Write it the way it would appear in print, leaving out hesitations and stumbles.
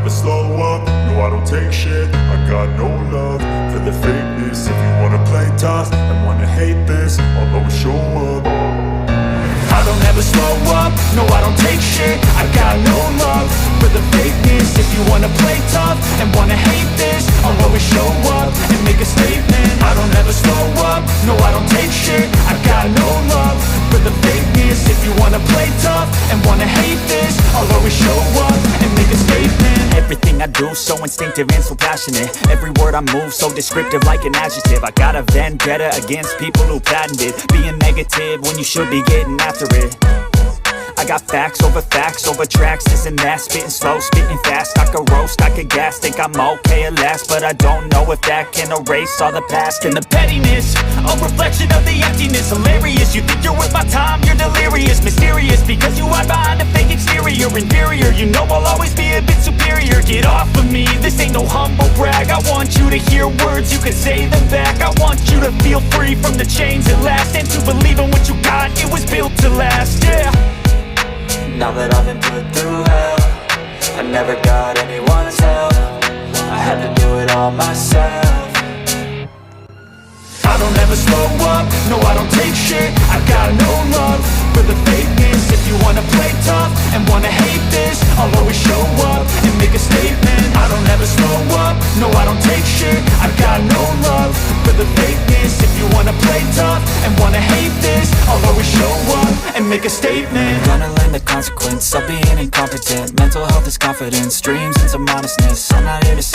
never slow up, no I don't take shit. I got no love for the fakeness. If you wanna play tough and wanna hate this, I'll always show up. I don't ever slow up, no I don't take shit. I got no love for the fakeness. If you wanna play tough and wanna hate this, I'll always show up and make a statement. I don't ever slow up, no I don't take shit. I got no love for the fakeness. If you wanna play tough and wanna hate this, I'll always show up and make a statement. Everything I do so instinctive and so passionate. Every word I move so descriptive like an adjective. I got a vendetta against people who patented being negative when you should be getting after it. I got facts over tracks, this and that. Spitting slow, spitting fast. I could roast, I could gas. Think I'm okay at last, but I don't know if that can erase all the past. And the pettiness, a reflection of the emptiness. Hilarious, you think you're worth my time, you're delirious. Mysterious, because you hide behind a fake exterior. Inferior, you know I'll always be a bit superior. Get off of me, this ain't no humble brag. I want you to hear words, you can say them back. I want you to feel free from the chains at last, and to believe in what you got, it was built to last, yeah. Now that I've been put through hell, I never got anyone's help. I had to do it all myself. I don't ever slow up, no I don't take shit. I got no love for the fakeness. If you wanna play tough and wanna hate this, I'll always show up and make a statement. I don't ever slow up, no I don't take shit. I got no love for the fakeness. If you wanna play tough and wanna hate this, I'll always show up and make a statement. Gonna learn the consequence of being incompetent. Mental health is confidence, dreams and some honestness. I'm not here to